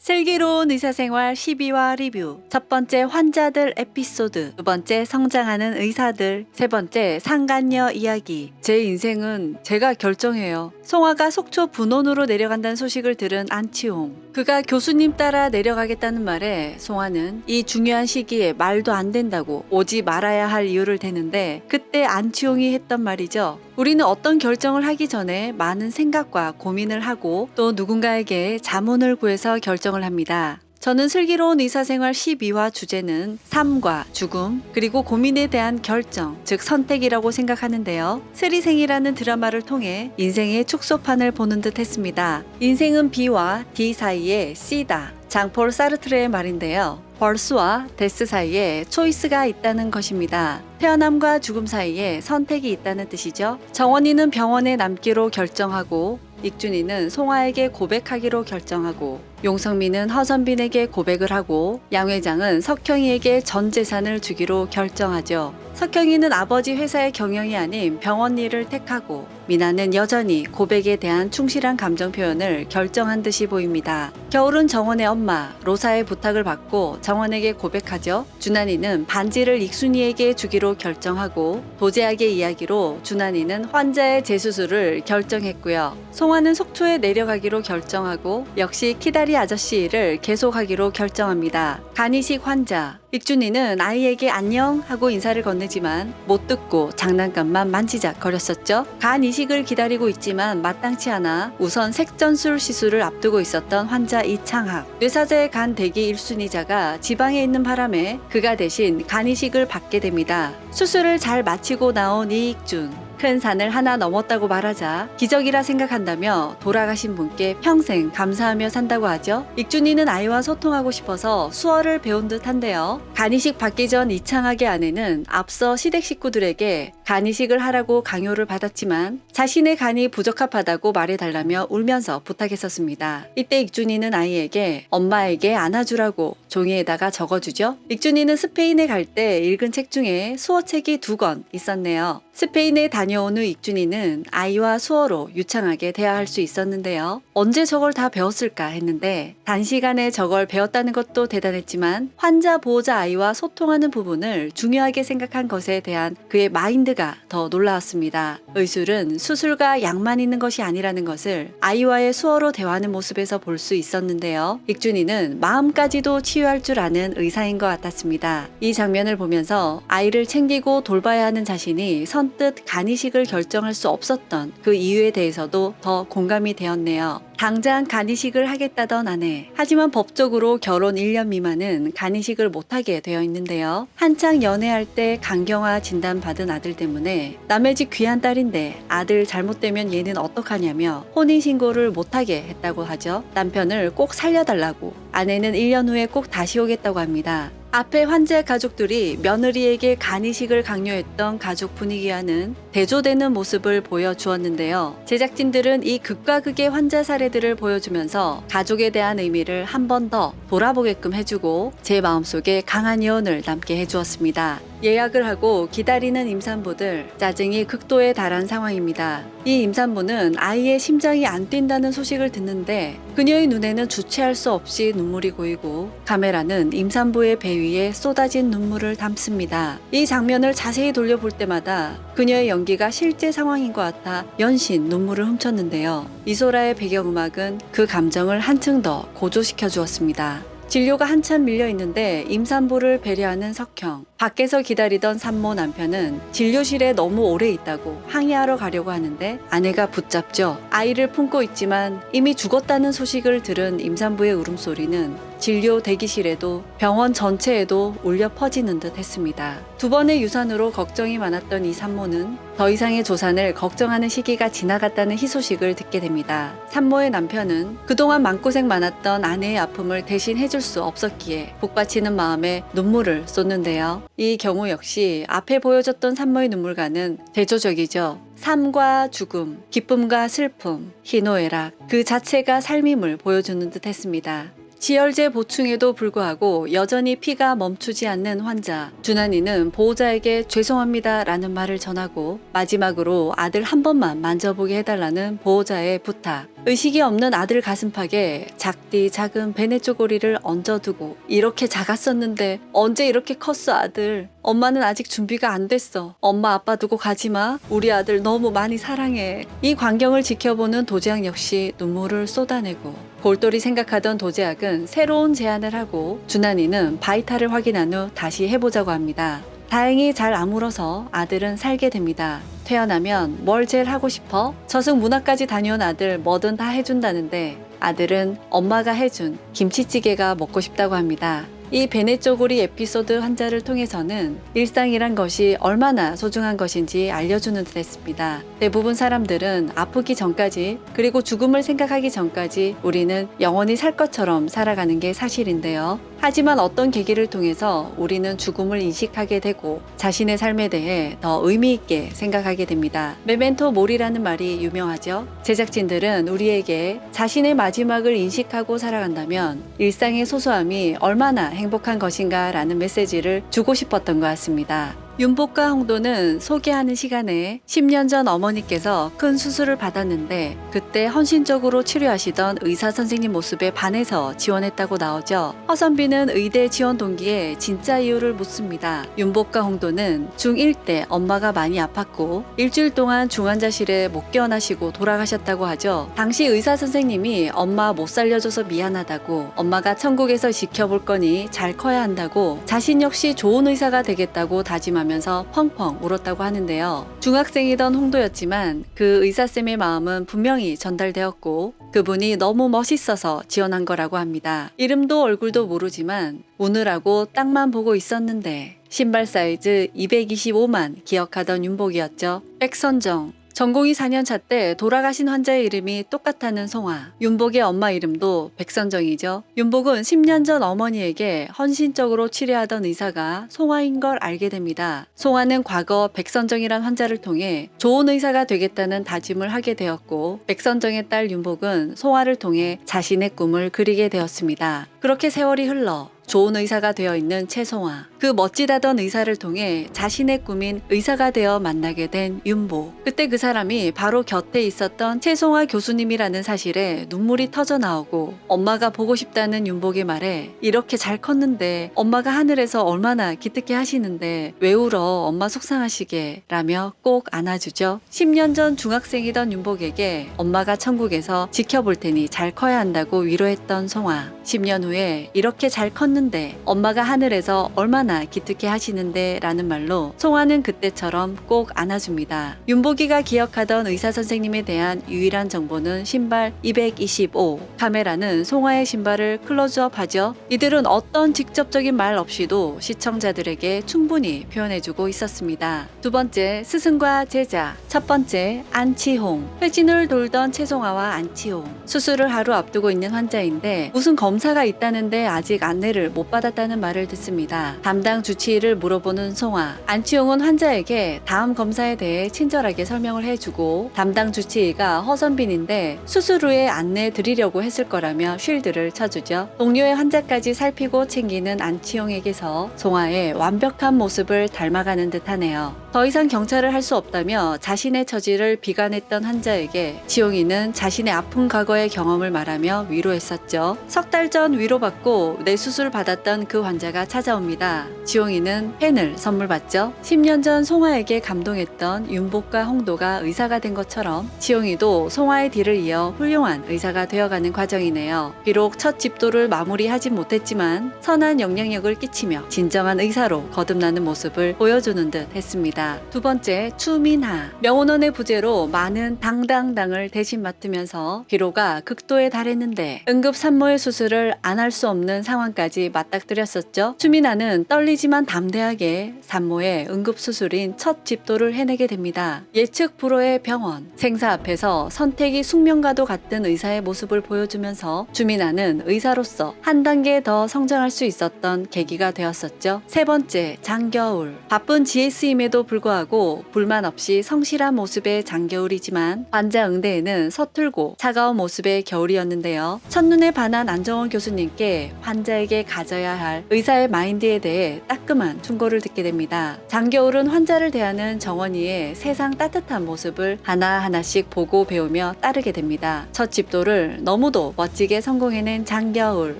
슬기로운 의사생활 12화 리뷰. 첫 번째 환자들 에피소드, 두 번째 성장하는 의사들, 세 번째 상간녀 이야기. 제 인생은 제가 결정해요. 송아가 속초 분원으로 내려간다는 소식을 들은 안치홍. 그가 교수님 따라 내려가겠다는 말에 송아는 이 중요한 시기에 말도 안 된다고 오지 말아야 할 이유를 대는데, 그때 안치홍이 했던 말이죠. 우리는 어떤 결정을 하기 전에 많은 생각과 고민을 하고 또 누군가에게 자문을 구해서 결정을 합니다. 저는 슬기로운 의사생활 12화 주제는 삶과 죽음, 그리고 고민에 대한 결정, 즉 선택이라고 생각하는데요. 스리생이라는 드라마를 통해 인생의 축소판을 보는 듯 했습니다. 인생은 B와 D 사이에 C다. 장폴 사르트르의 말인데요. 벌스와 데스 사이에 초이스가 있다는 것입니다. 태어남과 죽음 사이에 선택이 있다는 뜻이죠. 정원이는 병원에 남기로 결정하고, 익준이는 송아에게 고백하기로 결정하고, 용성민은 허선빈에게 고백을 하고, 양 회장은 석형이에게 전 재산을 주기로 결정하죠. 석형이는 아버지 회사의 경영이 아닌 병원 일을 택하고, 미나는 여전히 고백에 대한 충실한 감정 표현을 결정한 듯이 보입니다. 겨울은 정원의 엄마 로사의 부탁을 받고 정원에게 고백하죠. 준환이는 반지를 익순이에게 주기로 결정하고, 도제학의 이야기로 준환이는 환자의 재수술을 결정했고요. 송아는 속초에 내려가기로 결정하고, 역시 키다리 아저씨 일을 계속하기로 결정합니다. 간이식 환자 익준이는 아이에게 안녕 하고 인사를 건네지만 못 듣고 장난감만 만지작거렸었죠. 간 이식을 기다리고 있지만 마땅치 않아 우선 색전술 시술을 앞두고 있었던 환자 이창학. 뇌사자의 간 대기 1순위자가 지방에 있는 바람에 그가 대신 간 이식을 받게 됩니다. 수술을 잘 마치고 나온 이익준. 큰 산을 하나 넘었다고 말하자 기적이라 생각한다며 돌아가신 분께 평생 감사하며 산다고 하죠. 익준이는 아이와 소통하고 싶어서 수어를 배운 듯 한데요. 간이식 받기 전 이창학의 아내는 앞서 시댁 식구들에게 간이식을 하라고 강요를 받았지만 자신의 간이 부적합하다고 말해달라며 울면서 부탁했었습니다. 이때 익준이는 아이에게 엄마에게 안아주라고 종이에다가 적어주죠. 익준이는 스페인에 갈 때 읽은 책 중에 수어책이 2권 있었네요. 스페인에 다녀온 후 익준이는 아이와 수어로 유창하게 대화할 수 있었는데요. 언제 저걸 다 배웠을까 했는데 단시간에 저걸 배웠다는 것도 대단했지만 환자 보호자 아이와 소통하는 부분을 중요하게 생각한 것에 대한 그의 마인드가 더 놀라웠습니다. 의술은 수술과 약만 있는 것이 아니라는 것을 아이와의 수어로 대화하는 모습에서 볼 수 있었는데요. 익준이는 마음까지도 치유할 줄 아는 의사인 것 같았습니다. 이 장면을 보면서 아이를 챙기고 돌봐야 하는 자신이 선뜻 간이식을 결정할 수 없었던 그 이유에 대해서도 더 공감이 되었네요. 당장 간이식을 하겠다던 아내. 하지만 법적으로 결혼 1년 미만은 간이식을 못하게 되어 있는데요. 한창 연애할 때 강경화 진단받은 아들 때문에 남의 집 귀한 딸인데 아들 잘못되면 얘는 어떡하냐며 혼인신고를 못하게 했다고 하죠. 남편을 꼭 살려달라고. 아내는 1년 후에 꼭 다시 오겠다고 합니다. 앞에 환자 가족들이 며느리에게 간이식을 강요했던 가족 분위기와는 대조되는 모습을 보여주었는데요. 제작진들은 이 극과 극의 환자 사례들을 보여주면서 가족에 대한 의미를 한 번 더 돌아보게끔 해주고 제 마음속에 강한 여운을 남게 해주었습니다. 예약을 하고 기다리는 임산부들, 짜증이 극도에 달한 상황입니다. 이 임산부는 아이의 심장이 안 뛴다는 소식을 듣는데 그녀의 눈에는 주체할 수 없이 눈물이 고이고 카메라는 임산부의 배 위에 쏟아진 눈물을 담습니다. 이 장면을 자세히 돌려볼 때마다 그녀의 연기가 실제 상황인 것 같아 연신 눈물을 훔쳤는데요. 이소라의 배경음악은 그 감정을 한층 더 고조시켜 주었습니다. 진료가 한참 밀려 있는데 임산부를 배려하는 석형. 밖에서 기다리던 산모 남편은 진료실에 너무 오래 있다고 항의하러 가려고 하는데 아내가 붙잡죠. 아이를 품고 있지만 이미 죽었다는 소식을 들은 임산부의 울음소리는 진료 대기실에도 병원 전체에도 울려 퍼지는 듯 했습니다. 2번의 유산으로 걱정이 많았던 이 산모는 더 이상의 조산을 걱정하는 시기가 지나갔다는 희소식을 듣게 됩니다. 산모의 남편은 그동안 마음고생 많았던 아내의 아픔을 대신 해줄 수 없었기에 복받치는 마음에 눈물을 쏟는데요. 이 경우 역시 앞에 보여줬던 산모의 눈물과는 대조적이죠. 삶과 죽음, 기쁨과 슬픔, 희노애락 그 자체가 삶임을 보여주는 듯 했습니다. 지혈제 보충에도 불구하고 여전히 피가 멈추지 않는 환자. 준환이는 보호자에게 죄송합니다 라는 말을 전하고 마지막으로 아들 한 번만 만져보게 해달라는 보호자의 부탁. 의식이 없는 아들 가슴팍에 작디 작은 베네 쪼고리를 얹어두고 이렇게 작았었는데 언제 이렇게 컸어 아들. 엄마는 아직 준비가 안 됐어. 엄마 아빠 두고 가지마. 우리 아들 너무 많이 사랑해. 이 광경을 지켜보는 도제학 역시 눈물을 쏟아내고 골똘히 생각하던 도제학은 새로운 제안을 하고 준환이는 바이탈을 확인한 후 다시 해보자고 합니다. 다행히 잘 아물어서 아들은 살게 됩니다. 태어나면 뭘 제일 하고 싶어? 저승 문화까지 다녀온 아들 뭐든 다 해준다는데 아들은 엄마가 해준 김치찌개가 먹고 싶다고 합니다. 이 베네 쪼고리 에피소드 환자를 통해서는 일상이란 것이 얼마나 소중한 것인지 알려주는 듯 했습니다. 대부분 사람들은 아프기 전까지 그리고 죽음을 생각하기 전까지 우리는 영원히 살 것처럼 살아가는 게 사실인데요. 하지만 어떤 계기를 통해서 우리는 죽음을 인식하게 되고 자신의 삶에 대해 더 의미 있게 생각하게 됩니다. 메멘토 모리라는 말이 유명하죠. 제작진들은 우리에게 자신의 마지막을 인식하고 살아간다면 일상의 소소함이 얼마나 행복한 것인가 라는 메시지를 주고 싶었던 것 같습니다. 윤복과 홍도는 소개하는 시간에 10년 전 어머니께서 큰 수술을 받았는데 그때 헌신적으로 치료하시던 의사 선생님 모습에 반해서 지원했다고 나오죠. 허선비는 의대 지원 동기에 진짜 이유를 묻습니다. 윤복과 홍도는 중1 때 엄마가 많이 아팠고 일주일 동안 중환자실에 못 깨어나시고 돌아가셨다고 하죠. 당시 의사 선생님이 엄마 못 살려줘서 미안하다고 엄마가 천국에서 지켜볼 거니 잘 커야 한다고 자신 역시 좋은 의사가 되겠다고 다짐하면서 펑펑 울었다고 하는데요. 중학생이던 홍도였지만 그 의사쌤의 마음은 분명히 전달되었고 그분이 너무 멋있어서 지원한 거라고 합니다. 이름도 얼굴도 모르지만 우느라고 땅만 보고 있었는데 신발 사이즈 225만 기억하던 윤복이었죠. 백선정. 전공의 4년차 때 돌아가신 환자의 이름이 똑같다는 송아. 윤복의 엄마 이름도 백선정이죠. 윤복은 10년 전 어머니에게 헌신적으로 치료하던 의사가 송아인 걸 알게 됩니다. 송아는 과거 백선정이란 환자를 통해 좋은 의사가 되겠다는 다짐을 하게 되었고 백선정의 딸 윤복은 송아를 통해 자신의 꿈을 그리게 되었습니다. 그렇게 세월이 흘러 좋은 의사가 되어 있는 최송아. 그 멋지다던 의사를 통해 자신의 꿈인 의사가 되어 만나게 된 윤복. 그때 그 사람이 바로 곁에 있었던 최송아 교수님이라는 사실에 눈물이 터져 나오고 엄마가 보고 싶다는 윤복의 말에 이렇게 잘 컸는데 엄마가 하늘에서 얼마나 기특해 하시는데 왜 울어 엄마 속상하시게 라며 꼭 안아주죠. 10년 전 중학생이던 윤복에게 엄마가 천국에서 지켜볼 테니 잘 커야 한다고 위로했던 송아. 10년 후에 이렇게 잘 컸는데 엄마가 하늘에서 얼마나 기특해 하시는데 라는 말로 송아는 그때처럼 꼭 안아줍니다. 윤복이가 기억하던 의사 선생님에 대한 유일한 정보는 신발 225. 카메라는 송아의 신발을 클로즈업 하죠. 이들은 어떤 직접적인 말 없이도 시청자들에게 충분히 표현해주고 있었습니다. 두 번째, 스승과 제자. 첫 번째, 안치홍. 회진을 돌던 최송아와 안치홍. 수술을 하루 앞두고 있는 환자인데 무슨 검사가 있다는데 아직 안내를 못 받았다는 말을 듣습니다. 담당 주치의를 물어보는 송아. 안치홍은 환자에게 다음 검사에 대해 친절하게 설명을 해주고 담당 주치의가 허선빈인데 수술 후에 안내 드리려고 했을 거라며 쉴드를 쳐주죠. 동료의 환자까지 살피고 챙기는 안치홍에게서 송아의 완벽한 모습을 닮아가는 듯하네요. 더 이상 경찰을 할 수 없다며 자신의 처지를 비관했던 환자에게 지용이는 자신의 아픈 과거의 경험을 말하며 위로했었죠. 석 달 전 위로받고 뇌수술 받았던 그 환자가 찾아옵니다. 지용이는 펜을 선물 받죠. 10년 전 송아에게 감동했던 윤복과 홍도가 의사가 된 것처럼 지용이도 송아의 뒤를 이어 훌륭한 의사가 되어가는 과정이네요. 비록 첫 집도를 마무리하진 못했지만 선한 영향력을 끼치며 진정한 의사로 거듭나는 모습을 보여주는 듯 했습니다. 두 번째, 추민하. 명원원의 부재로 많은 당당당을 대신 맡으면서 피로가 극도에 달했는데 응급 산모의 수술을 안 할 수 없는 상황까지 맞닥뜨렸었죠. 추민하는 떨리지만 담대하게 산모의 응급수술인 첫 집도를 해내게 됩니다. 예측 불허의 병원. 생사 앞에서 선택이 숙명과도 같은 의사의 모습을 보여주면서 추민하는 의사로서 한 단계 더 성장할 수 있었던 계기가 되었었죠. 세 번째, 장겨울. 바쁜 GS임에도 불구하고 불만 없이 성실한 모습의 장겨울이지만 환자 응대에는 서툴고 차가운 모습의 겨울이었는데요. 첫눈에 반한 안정원 안정원 교수님께 환자에게 가져야 할 의사의 마인드에 대해 따끔한 충고를 듣게 됩니다. 장겨울은 환자를 대하는 정원이의 세상 따뜻한 모습을 하나하나씩 보고 배우며 따르게 됩니다. 첫 집도를 너무도 멋지게 성공해낸 장겨울.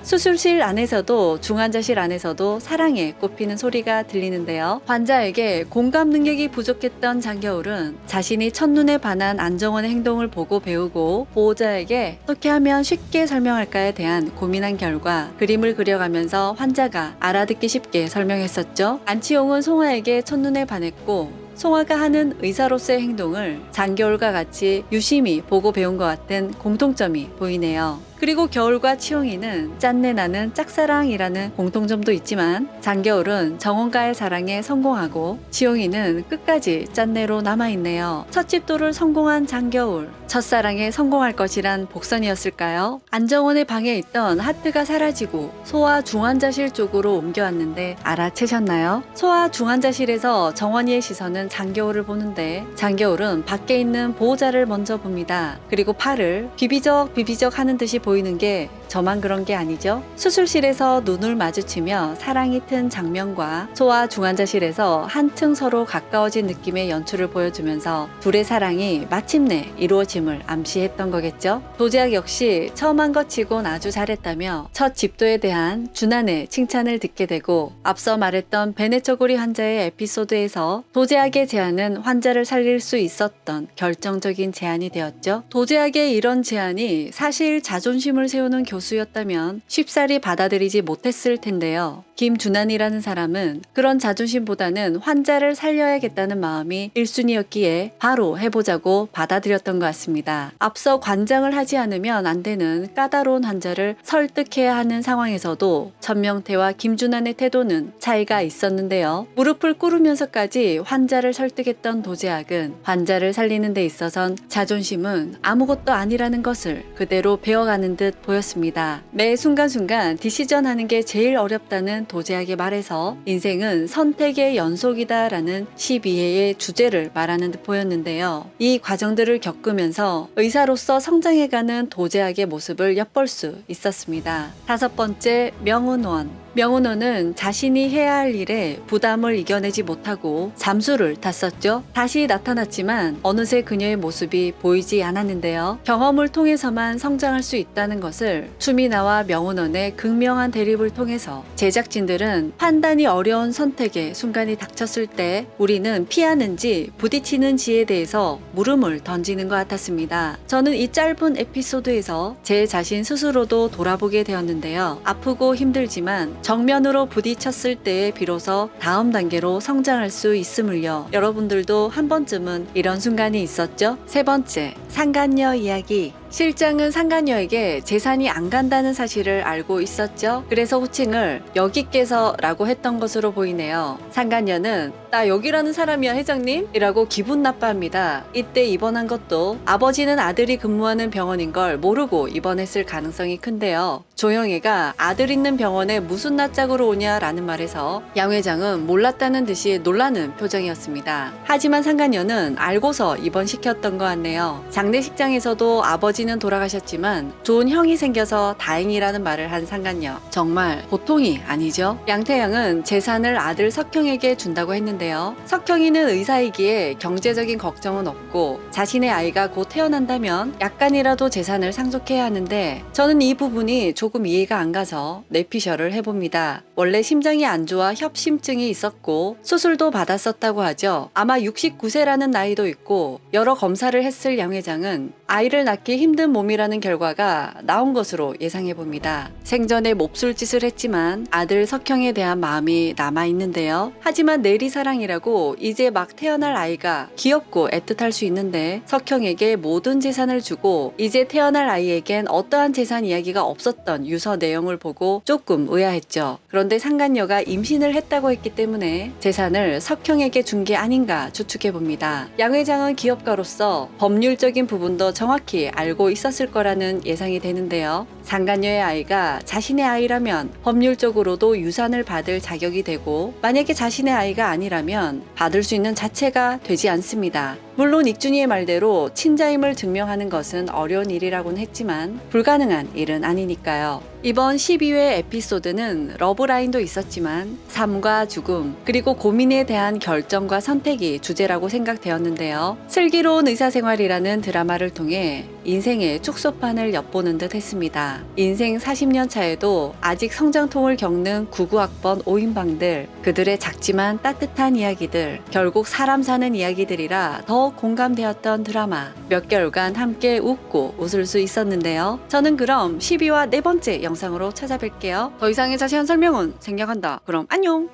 수술실 안에서도 중환자실 안에서도 사랑에 꼽히는 소리가 들리는데요. 환자에게 공감 능력이 부족했던 장겨울은 자신이 첫눈에 반한 안정원의 행동을 보고 배우고 보호자에게 어떻게 하면 쉽게 설명할까에 대한 고민한 결과 그림을 그려가면서 환자가 알아듣기 쉽게 설명했었죠. 안치홍은 송화에게 첫눈에 반했고 송화가 하는 의사로서의 행동을 장겨울과 같이 유심히 보고 배운 것 같은 공통점이 보이네요. 그리고 겨울과 치홍이는 짠내 나는 짝사랑이라는 공통점도 있지만 장겨울은 정원과의 사랑에 성공하고 치홍이는 끝까지 짠내로 남아있네요. 첫 집도를 성공한 장겨울, 첫사랑에 성공할 것이란 복선이었을까요? 안정원의 방에 있던 하트가 사라지고 소아 중환자실 쪽으로 옮겨왔는데 알아채셨나요? 소아 중환자실에서 정원이의 시선은 장겨울을 보는데 장겨울은 밖에 있는 보호자를 먼저 봅니다. 그리고 팔을 비비적 하는 듯이 보이는 게 저만 그런 게 아니죠? 수술실에서 눈을 마주치며 사랑이 튼 장면과 소아 중환자실에서 한층 서로 가까워진 느낌의 연출을 보여주면서 둘의 사랑이 마침내 이루어짐을 암시했던 거겠죠? 도제학 역시 처음 한 것 치곤 아주 잘했다며 첫 집도에 대한 준한의 칭찬을 듣게 되고 앞서 말했던 베네처고리 환자의 에피소드에서 도제학의 제안은 환자를 살릴 수 있었던 결정적인 제안이 되었죠. 도제학의 이런 제안이 사실 자존심을 세우는 교수였다면 쉽사리 받아들이지 못했을 텐데요. 김준한이라는 사람은 그런 자존심보다는 환자를 살려야겠다는 마음이 1순위였기에 바로 해보자고 받아들였던 것 같습니다. 앞서 관장을 하지 않으면 안 되는 까다로운 환자를 설득해야 하는 상황에서도 천명태와 김준한의 태도는 차이가 있었는데요. 무릎을 꿇으면서까지 환자를 설득했던 도제학은 환자를 살리는 데 있어선 자존심은 아무것도 아니라는 것을 그대로 배워가는 듯 보였습니다. 매 순간순간 디시전 하는 게 제일 어렵다는 도제학의 말에서 인생은 선택의 연속이다 라는 12회의 주제를 말하는 듯 보였는데요. 이 과정들을 겪으면서 의사로서 성장해가는 도제학의 모습을 엿볼 수 있었습니다. 다섯 번째, 명은원. 명은호는 자신이 해야 할 일에 부담을 이겨내지 못하고 잠수를 탔었죠. 다시 나타났지만 어느새 그녀의 모습이 보이지 않았는데요. 경험을 통해서만 성장할 수 있다는 것을 추미나와 명은원의 극명한 대립을 통해서 제작진들은 판단이 어려운 선택의 순간이 닥쳤을 때 우리는 피하는지 부딪히는지에 대해서 물음을 던지는 것 같았습니다. 저는 이 짧은 에피소드에서 제 자신 스스로도 돌아보게 되었는데요. 아프고 힘들지만 정면으로 부딪혔을 때에 비로소 다음 단계로 성장할 수 있음을요. 여러분들도 한 번쯤은 이런 순간이 있었죠? 세 번째, 상간녀 이야기. 실장은 상간녀에게 재산이 안 간다는 사실을 알고 있었죠. 그래서 호칭을 여기께서 라고 했던 것으로 보이네요. 상간녀는 나 여기라는 사람이야 회장님? 이라고 기분 나빠합니다. 이때 입원한 것도 아버지는 아들이 근무하는 병원인 걸 모르고 입원했을 가능성이 큰데요. 조영애가 아들 있는 병원에 무슨 낯짝으로 오냐라는 말에서 양 회장은 몰랐다는 듯이 놀라는 표정이었습니다. 하지만 상간녀는 알고서 입원시켰던 것 같네요. 장례식장에서도 아버지는 돌아가셨지만 좋은 형이 생겨서 다행이라는 말을 한 상간녀. 정말 보통이 아니죠. 양태양은 재산을 아들 석형에게 준다고 했는데요. 석형이는 의사이기에 경제적인 걱정은 없고 자신의 아이가 곧 태어난다면 약간이라도 재산을 상속해야 하는데 저는 이 부분이 조금 이해가 안 가서 뇌피셜을 해봅니다. 원래 심장이 안 좋아 협심증이 있었고 수술도 받았었다고 하죠. 아마 69세라는 나이도 있고 여러 검사를 했을 양 회장은 아이를 낳기 힘든 몸이라는 결과가 나온 것으로 예상해봅니다. 생전에 몹쓸 짓을 했지만 아들 석형에 대한 마음이 남아있는데요. 하지만 내리사랑이라고 이제 막 태어날 아이가 귀엽고 애틋할 수 있는데 석형에게 모든 재산을 주고 이제 태어날 아이에겐 어떠한 재산 이야기가 없었던 유서 내용을 보고 조금 의아했죠. 그런데 상간녀가 임신을 했다고 했기 때문에 재산을 석형에게 준 게 아닌가 추측해봅니다. 양 회장은 기업가로서 법률적인 부분도 정확히 알고 있었을 거라는 예상이 되는데요. 상간녀의 아이가 자신의 아이라면 법률적으로도 유산을 받을 자격이 되고 만약에 자신의 아이가 아니라면 받을 수 있는 자체가 되지 않습니다. 물론 익준이의 말대로 친자임을 증명하는 것은 어려운 일이라고는 했지만 불가능한 일은 아니니까요. 이번 12회 에피소드는 러브라인도 있었지만 삶과 죽음 그리고 고민에 대한 결정과 선택이 주제라고 생각되었는데요. 슬기로운 의사생활이라는 드라마를 통해 인생의 축소판을 엿보는 듯 했습니다. 인생 40년 차에도 아직 성장통을 겪는 99학번 5인방들, 그들의 작지만 따뜻한 이야기들, 결국 사람 사는 이야기들이라 더 공감되었던 드라마. 몇 개월간 함께 웃고 웃을 수 있었는데요. 저는 그럼 12화 네 번째 영상으로 찾아뵐게요. 더 이상의 자세한 설명은 생략한다. 그럼 안녕!